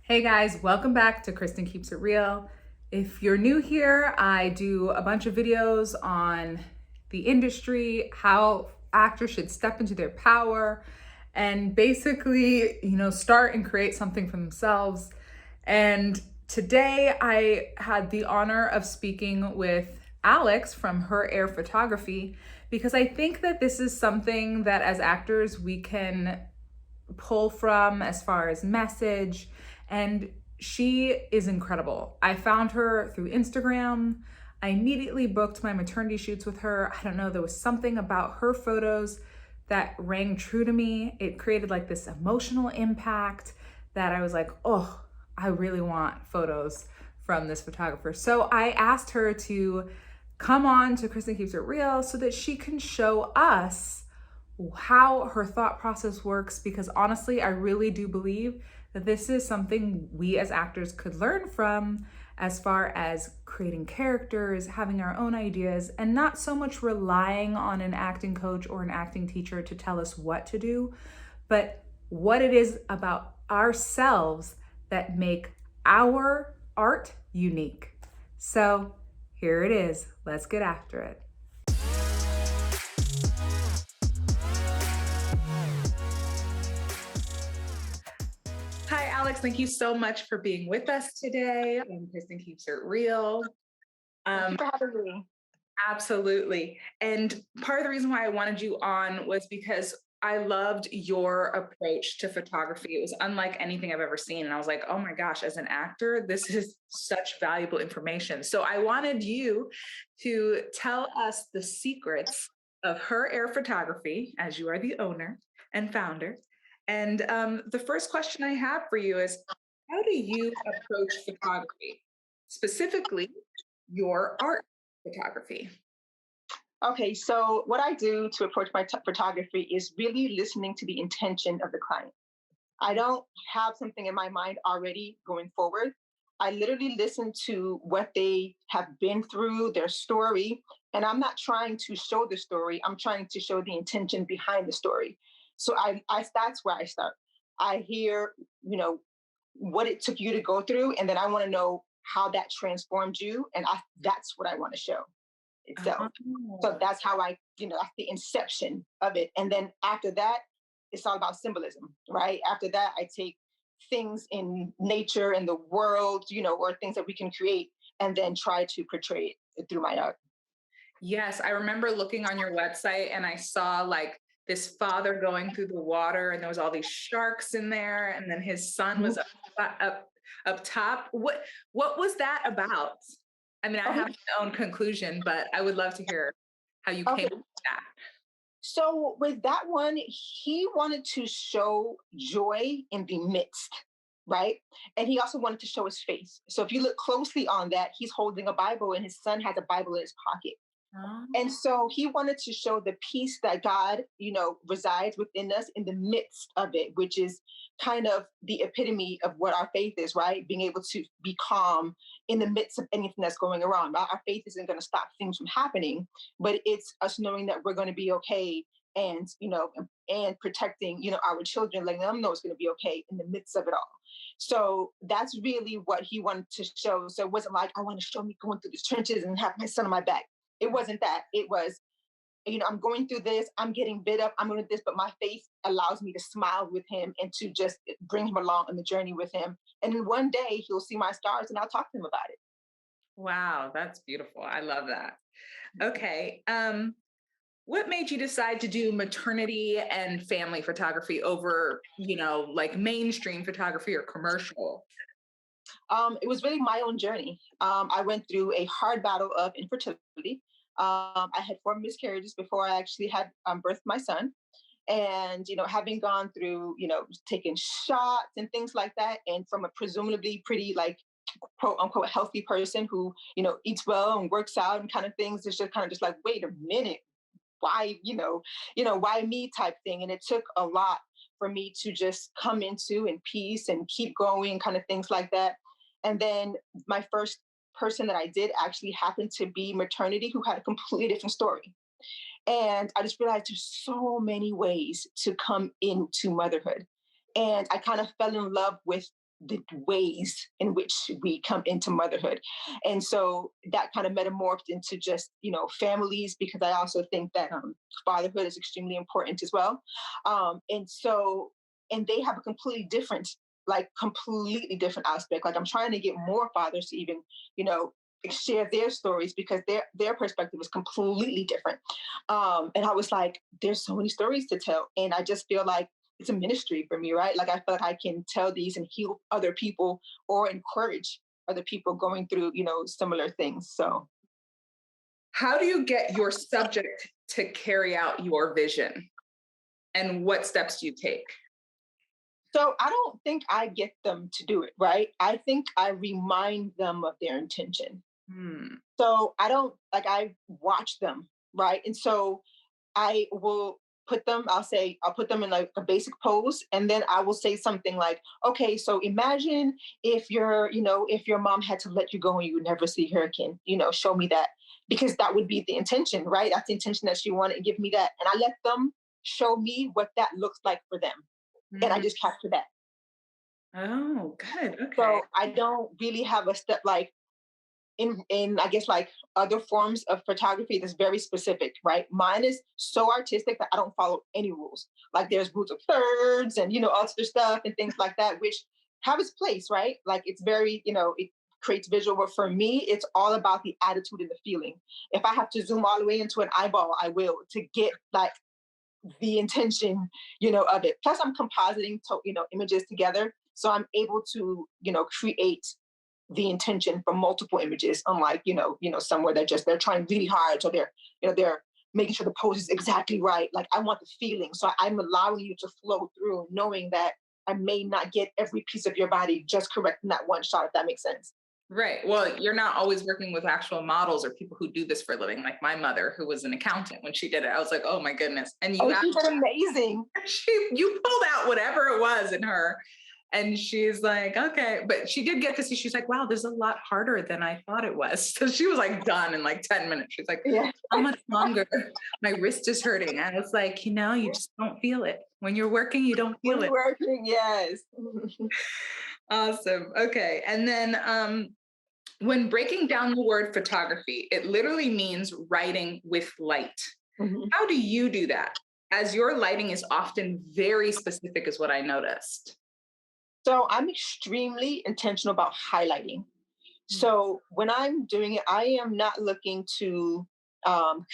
Hey guys, welcome back to Kristen Keeps It Real. If you're new here, I do a bunch of videos on the industry, how actors should step into their power, and basically, start and create something for themselves. And today I had the honor of speaking with Alex from Her Heir Photography because I think that this is something that as actors we can pull from as far as message, and she is incredible. I found her through Instagram. I immediately booked my maternity shoots with her. I don't know, there was something about her photos that rang true to me. It created like this emotional impact that I was like, oh, I really want photos from this photographer. So I asked her to come on to Kristen Keeps It Real so that she can show us how her thought process works, because honestly, I really do believe that this is something we as actors could learn from as far as creating characters, having our own ideas, and not so much relying on an acting coach or an acting teacher to tell us what to do, but what it is about ourselves that make our art unique. So here it is. Let's get after it. Hi, Alex. Thank you so much for being with us today on Kristen Keeps It Real. Thank you for having me. Absolutely. And part of the reason why I wanted you on was because I loved your approach to photography. It was unlike anything I've ever seen. And I was like, oh my gosh, as an actor, this is such valuable information. So I wanted you to tell us the secrets of Her Heir Photography, as you are the owner and founder. And the first question I have for you is, how do you approach photography, specifically your art photography? Okay, so what I do to approach my photography is really listening to the intention of the client. I don't have something in my mind already going forward. I literally listen to what they have been through, their story, and I'm not trying to show the story. I'm trying to show the intention behind the story. So I that's where I start. I hear, what it took you to go through, and then I want to know how that transformed you, and that's what I want to show itself. So Oh, that's how that's the inception of it. And then after that, it's all about symbolism, right? After that, I take things in nature and the world, or things that we can create and then try to portray it through my art. yes. I remember looking on your website and I saw like this father going through the water and there was all these sharks in there and then his son was Mhm. up top. What was that about? I mean, I have Okay. my own conclusion, but I would love to hear how you came up Okay. with that. So with that one, he wanted to show joy in the midst, right? And he also wanted to show his face. So if you look closely on that, he's holding a Bible and his son has a Bible in his pocket. And Oh, so he wanted to show the peace that God, resides within us in the midst of it, which is kind of the epitome of what our faith is, right? Being able to be calm in the midst of anything that's going around. Our faith isn't going to stop things from happening, but it's us knowing that we're going to be okay, and and protecting our children, letting them know it's going to be okay in the midst of it all. So that's really what he wanted to show. So it wasn't like, I want to show me going through the trenches and have my son on my back. It wasn't that. It was, I'm going through this, I'm getting bit up, I'm doing this, but my faith allows me to smile with him and to just bring him along on the journey with him. And then one day he'll see my stars and I'll talk to him about it. wow, that's beautiful. I love that. Okay. What made you decide to do maternity and family photography over, like mainstream photography or commercial? It was really my own journey. I went through a hard battle of infertility. I had 4 miscarriages before I actually had birthed my son. And, having gone through, taking shots and things like that, and from a presumably pretty, like, quote unquote healthy person who, eats well and works out and kind of things, it's just kind of just like, wait a minute, why, why me type thing. And it took a lot for me to just come into in peace and keep going, kind of things like that. And then my first person that I did actually happened to be maternity, who had a completely different story. And I just realized there's so many ways to come into motherhood. And I kind of fell in love with the ways in which we come into motherhood. And so that kind of metamorphed into just, families, because I also think that fatherhood is extremely important as well. And they have a completely different aspect. Like I'm trying to get more fathers to even, you know, share their stories, because their perspective is completely different. And I was like, there's so many stories to tell. And I just feel like it's a ministry for me, right? Like I feel like I can tell these and heal other people or encourage other people going through, similar things. So How do you get your subject to carry out your vision? And what steps do you take? so I don't think I get them to do it, right? I think I remind them of their intention. Hmm. So I watch them, right? And so I will I'll put them in like a basic pose. And then I will say something like, okay, so imagine if your mom had to let you go and you would never see her again, show me that. Because that would be the intention, right? That's the intention that she wanted to give me that. And I let them show me what that looks like for them. And I Mm. just capture that. Oh, good. Okay. So I don't really have a step like in I guess like other forms of photography that's very specific, right? Mine is so artistic that I don't follow any rules. Like there's rules of thirds and other stuff and things like that, which have its place, right? Like it's very, it creates visual, but for me, it's all about the attitude and the feeling. If I have to zoom all the way into an eyeball, I will, to get like the intention, of it. Plus I'm compositing images together. So I'm able to, create the intention from multiple images, unlike somewhere they're trying really hard, so they're making sure the pose is exactly right. Like I want the feeling, so I'm allowing you to flow through, knowing that I may not get every piece of your body just correct in that one shot, if that makes sense. Right. Well, you're not always working with actual models or people who do this for a living. Like my mother, who was an accountant when she did it, I was like, oh my goodness. And Oh, she's amazing. you pulled out whatever it was in her. And she's like, okay. But she did get to see, she's like, wow, this is a lot harder than I thought it was. So she was like done in like 10 minutes. She's like, Yeah, how much longer? My wrist is hurting. And it's like, you just don't feel it. When you're working, you don't feel when it. working, yes. Awesome. Okay. And then when breaking down the word photography, it literally means writing with light. Mhm. How do you do that? As your lighting is often very specific, is what I noticed. So I'm extremely intentional about highlighting. Mm. So when I'm doing it, I am not looking to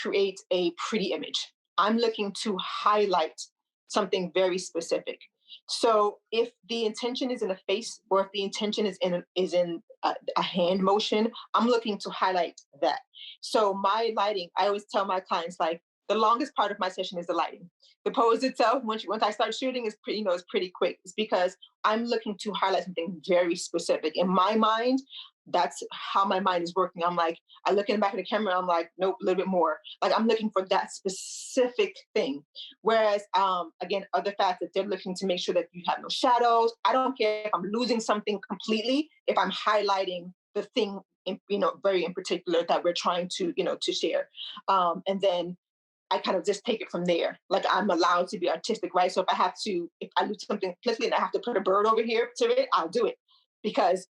create a pretty image. I'm looking to highlight something very specific. So if the intention is in a face, or if the intention is in a hand motion, I'm looking to highlight that. So my lighting, I always tell my clients, like, the longest part of my session is the lighting. The pose itself, once I start shooting, is pretty, is pretty quick. It's because I'm looking to highlight something very specific in my mind. That's how my mind is working. I'm like, I look in the back of the camera, I'm like, nope, a little bit more. Like I'm looking for that specific thing. Whereas again, other facets, they're looking to make sure that you have no shadows. I don't care if I'm losing something completely, if I'm highlighting the thing very in particular that we're trying to share. And then I kind of just take it from there. Like I'm allowed to be artistic, right? So if I lose something quickly and I have to put a bird over here to it, I'll do it, because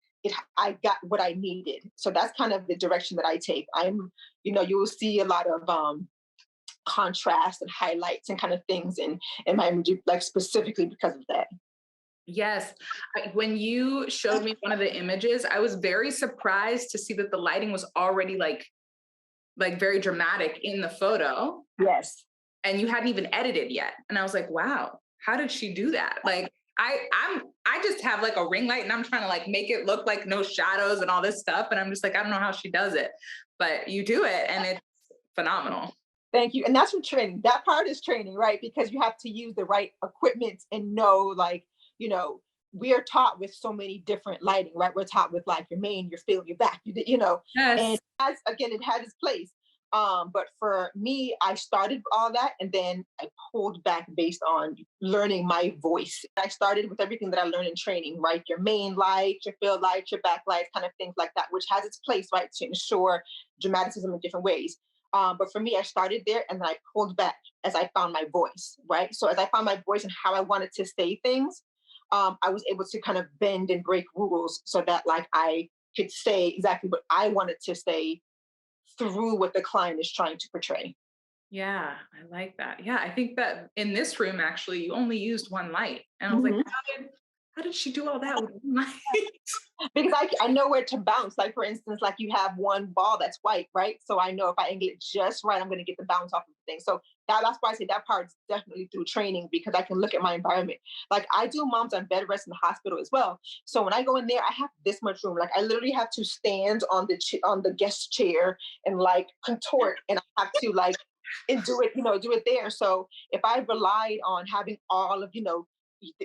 I got what I needed. So that's kind of the direction that I take. You will see a lot of contrast and highlights and kind of things in my imagery, like specifically because of that. Yes. When you showed me one of the images, I was very surprised to see that the lighting was already like very dramatic in the photo, Yes. and you hadn't even edited yet. And I was like, wow, how did she do that? Like I just have like a ring light and I'm trying to like make it look like no shadows and all this stuff. And I'm just like, I don't know how she does it. But you do it and it's phenomenal. Thank you. And that's from training. That part is training, right? Because you have to use the right equipment and know, like, you know, we are taught with so many different lighting, right? We're taught with like your main, your field, your back, and Yes. it has its place. But for me, I started all that and then I pulled back based on learning my voice. I started with everything that I learned in training, right? Your main light, your field light, your back light, kind of things like that, which has its place, right? To ensure dramaticism in different ways. But for me, I started there and then I pulled back as I found my voice, right? So as I found my voice and how I wanted to say things, I was able to kind of bend and break rules so that like I could say exactly what I wanted to say through what the client is trying to portray. Yeah, I like that. Yeah, I think that in this room, actually, you only used one light. And I was like, Mhm. how did she do all that with one light? Because I know where to bounce. Like for instance, like you have one ball that's white, right? So I know if I angle it just right, I'm going to get the bounce off of the thing. So that's why I say that part's definitely through training because I can look at my environment. Like I do moms on bed rest in the hospital as well. So when I go in there, I have this much room. Like I literally have to stand on on the guest chair and like contort, and I have to like and do it, do it there. So if I relied on having all of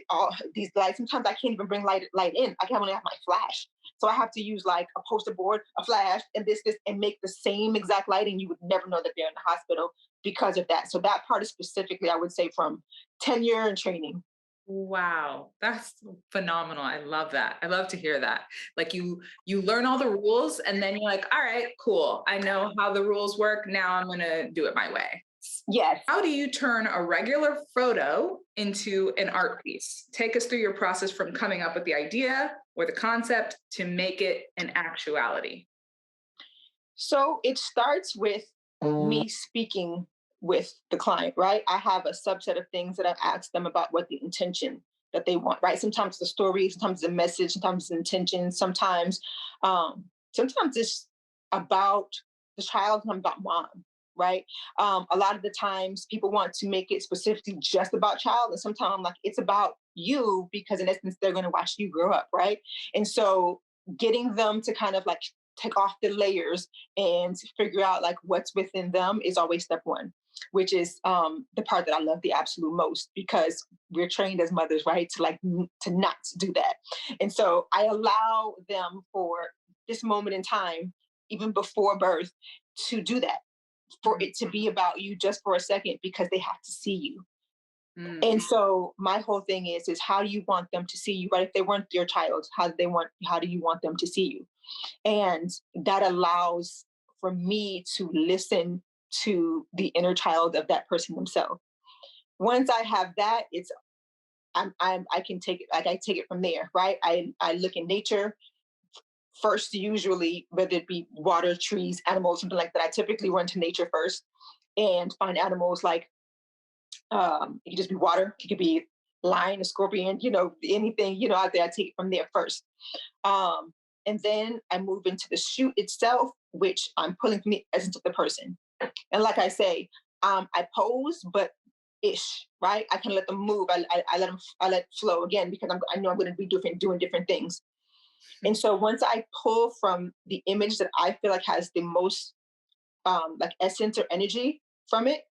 all these lights. Sometimes I can't even bring light in. I can only have my flash. So I have to use like a poster board, a flash, and this, and make the same exact lighting. You would never know that they're in the hospital because of that. So that part is specifically, I would say, from tenure and training. Wow, that's phenomenal. I love that. I love to hear that. Like you learn all the rules and then you're like, all right, cool. I know how the rules work. Now I'm going to do it my way. Yes. How do you turn a regular photo into an art piece? Take us through your process from coming up with the idea or the concept to make it an actuality. So it starts with me speaking with the client, right? I have a subset of things that I ask them about what the intention that they want, right? Sometimes the story, sometimes the message, sometimes the intention, um, sometimes it's about the child, sometimes about mom, right? A lot of the times people want to make it specifically just about child, and sometimes like it's about you because in essence they're going to watch you grow up, right? And so getting them to kind of like take off the layers and figure out like what's within them is always step one, which is the part that I love the absolute most because we're trained as mothers, right, to like to not do that. And so I allow them for this moment in time, even before birth, to do that, for it to be about you just for a second because they have to see you. Mm. And so my whole thing is how do you want them to see you, right? If they weren't your child, how do you want them to see you? And that allows for me to listen to the inner child of that person themselves. Once I have that, I can take it, like I take it from there, right? I look in nature first, usually, whether it be water, trees, animals, something like that. I typically run to nature first and find animals like it could just be water, it could be lion, a scorpion, anything, out there. I take it from there first. Um, and then I move into the shoot itself, which I'm pulling from the essence of the person. And like I say, I pose, but ish, right? I can let them move. I let them, I let it flow again because I know I'm going to be doing different things. And so once I pull from the image that I feel like has the most like essence or energy from it,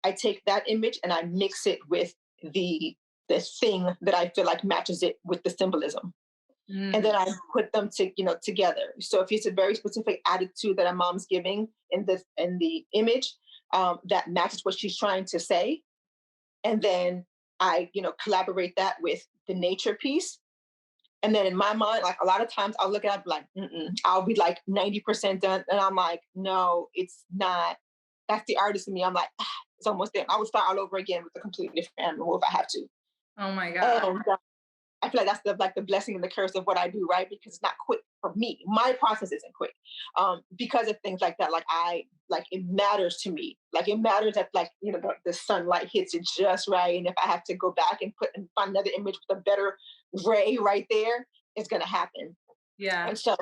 I take that image and I mix it with the the thing that I feel like matches it with the symbolism, and Mm. then I put them together. So if it's a very specific attitude that a mom's giving in the image that matches what she's trying to say, and then I collaborate that with the nature piece. And then in my mind, like a lot of times I'll look at it like, mm-mm. I'll be like 90% done. And I'm like, no, it's not. That's the artist in me. I'm like, it's almost there. I would start all over again with a completely different animal if I have to. Oh my God. And I feel like that's the blessing and the curse of what I do, right? Because it's not quick for me. My process isn't quick because of things like that. Like it matters to me. Like it matters that like the sunlight hits it just right, and if I have to go back and find another image with a better ray right there, it's gonna happen. Yeah. And so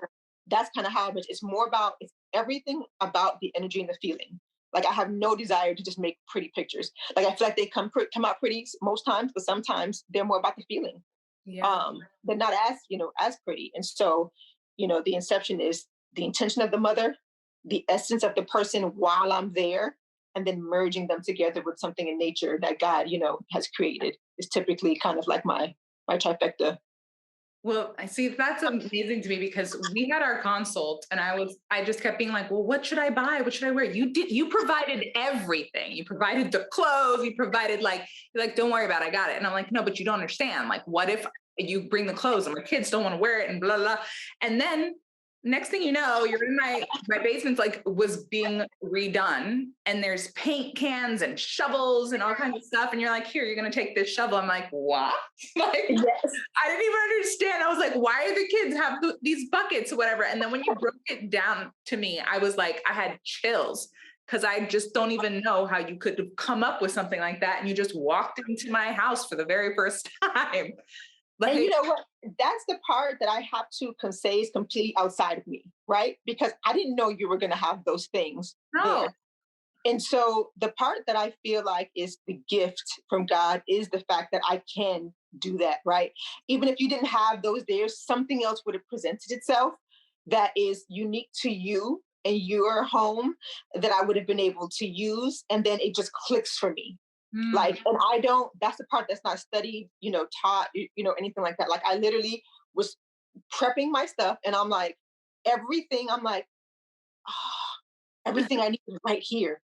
that's kind of how it's everything about the energy and the feeling. Like I have no desire to just make pretty pictures. Like I feel like they come out pretty most times, but sometimes they're more about the feeling. Yeah. They're not as pretty. And so, the inception is the intention of the mother, the essence of the person while I'm there, and then merging them together with something in nature that God, has created is typically kind of like my trifecta. Well, I see that's amazing to me because we had our consult and I just kept being like, well, what should I buy? What should I wear? You provided everything. You provided the clothes, you provided you're like, don't worry about it, I got it. And I'm like, no, but you don't understand. Like, what if you bring the clothes and my kids don't want to wear it and blah, blah. And then next thing you know, you're in my basement's like was being redone, and there's paint cans and shovels and all kinds of stuff. And you're like, here, you're gonna take this shovel. I'm like, what? Like, Yes. I didn't even understand. I was like, why do the kids have these buckets or whatever? And then when you broke it down to me, I was like, I had chills because I just don't even know how you could have come up with something like that. And you just walked into my house for the very first time. And you Like, know what? That's the part that I have to say is completely outside of me, right? Because I didn't know you were going to have those things no. there. And so the part that I feel like is the gift from God is the fact that I can do that, right? Even if you didn't have those there, something else would have presented itself that is unique to you and your home that I would have been able to use. And then it just clicks for me. Mm. Like, and I don't, that's the part that's not studied, taught, anything like that. Like, I literally was prepping my stuff and I'm like, everything, I'm like, oh, everything I need is right here.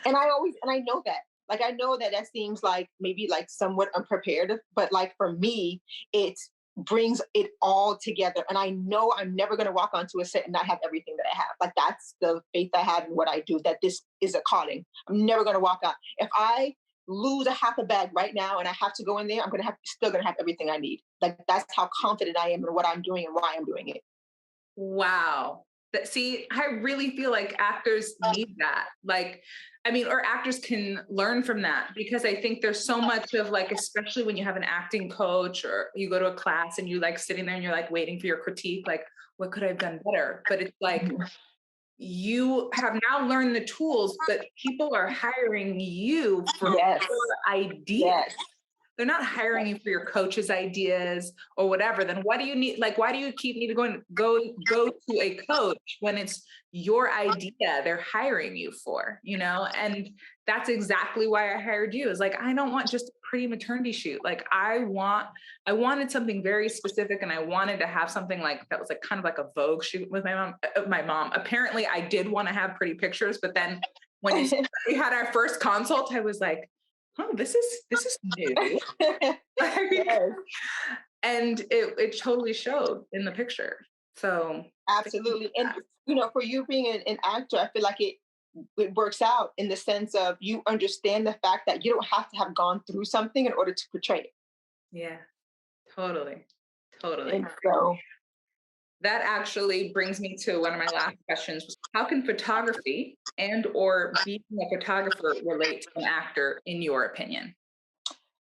And I know that. Like, I know that that seems like maybe like somewhat unprepared, but like for me, it brings it all together. And I know I'm never going to walk onto a set and not have everything that I have. Like, that's the faith I have in what I do, that this is a calling. I'm never going to walk out. If I lose a half a bag right now and I have to go in there, I'm going to have, still going to have everything I need. Like, that's how confident I am in what I'm doing and why I'm doing it. Wow. That, see, I really feel like actors need that. Like, I mean, or actors can learn from that because I think there's so much of like, especially when you have an acting coach or you go to a class and you like sitting there and you're like waiting for your critique, like, what could I have done better? But it's like, Mhm. you have now learned the tools, but people are hiring you for Yes. your idea. Yes. They're not hiring you for your coach's ideas or whatever. Then why do you need, like, why do you keep need to go to a coach when it's your idea they're hiring you for, you know? And that's exactly why I hired you. Is like, I don't want just a pretty maternity shoot. Like, I wanted something very specific, and I wanted to have something like that was like kind of like a Vogue shoot with my mom. Apparently I did want to have pretty pictures, but then when we had our first consult, I was like, oh, this is new. Like, Yes. and it totally showed in the picture. So thank you Absolutely. for And that. for you being an actor, I feel like it works out in the sense of you understand the fact that you don't have to have gone through something in order to portray it. Yeah, totally. Totally. And so, That actually brings me to one of my last questions. How can photography and or being a photographer relate to an actor in your opinion?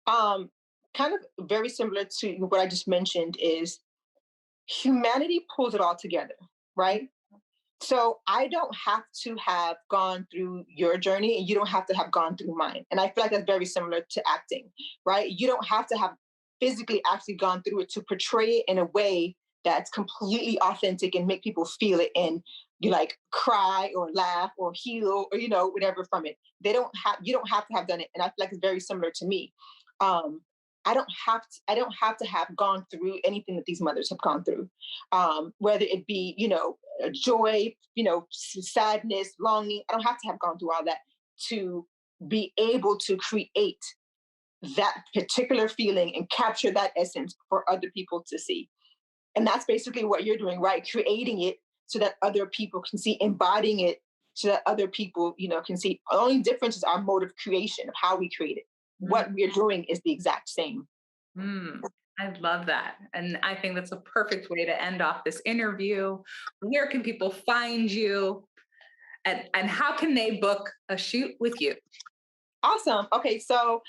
um, kind of very similar to what I just mentioned is humanity pulls it all together, right? So I don't have to have gone through your journey and you don't have to have gone through mine. And I feel like that's very similar to acting, right? You don't have to have physically actually gone through it to portray it in a way that's completely authentic and make people feel it and you like cry or laugh or heal or whatever from it. You don't have to have done it. And I feel like it's very similar to me. Um I don't have to have gone through anything that these mothers have gone through. Whether it be, joy, sadness, longing. I don't have to have gone through all that to be able to create that particular feeling and capture that essence for other people to see. And that's basically what you're doing, right? Creating it so that other people can see, embodying it so that other people, can see. The only difference is our mode of creation of how we create it. Mm, What we're doing is the exact same. mm. I love that. And I think that's a perfect way to end off this interview. Where can people find you? And how can they book a shoot with you? Awesome. Okay, so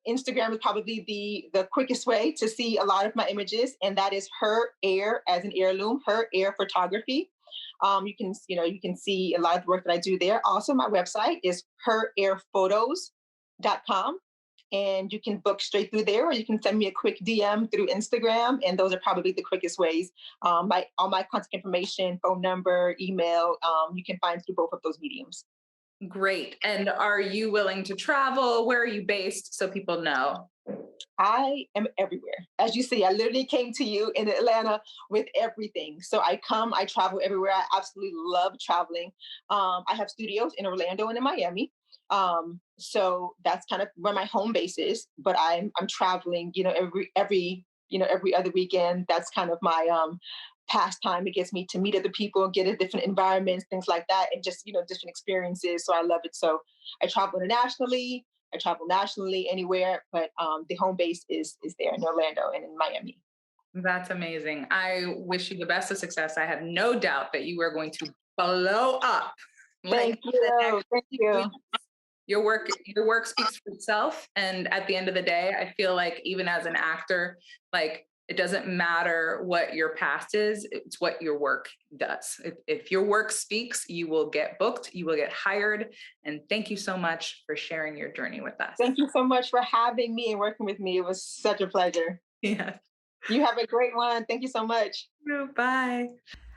Instagram is probably the quickest way to see a lot of my images, and that is Her Heir, as an heirloom, Her Heir Photography. You can see a lot of the work that I do there. Also, my website is herheirphotos.com, and you can book straight through there, or you can send me a quick DM through Instagram, and those are probably the quickest ways. My all my contact information, phone number, email, you can find through both of those mediums. Great. And are you willing to travel? Where are you based so people know? I am everywhere. As you see, I literally came to you in Atlanta with everything. So I travel everywhere. I absolutely love traveling. I have studios in Orlando and in Miami. So that's kind of where my home base is. But I'm traveling, every other weekend. That's kind of my pastime. It gets me to meet other people, get in different environments, things like that, and just, different experiences. So I love it. So I travel internationally, I travel nationally, anywhere, but the home base is there in Orlando and in Miami. That's amazing. I wish you the best of success. I have no doubt that you are going to blow up like Thank you. Thank week. you. Your work speaks for itself. And at the end of the day, I feel like even as an actor, like it doesn't matter what your past is, it's what your work does. If your work speaks, you will get booked, you will get hired. And thank you so much for sharing your journey with us. Thank you so much for having me and working with me. It was such a pleasure. Yeah. You have a great one. Thank you so much. Bye.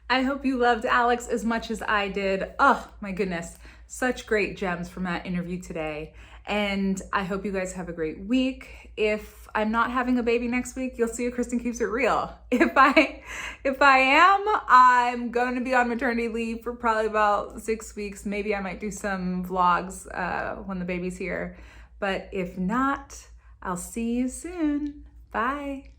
I hope you loved Alex as much as I did. Oh my goodness, such great gems from that interview today. And I hope you guys have a great week. If I'm not having a baby next week, you'll see Kristen Keeps It Real. If I am, I'm going to be on maternity leave for probably about 6 weeks. Maybe I might do some vlogs when the baby's here. But if not, I'll see you soon. Bye.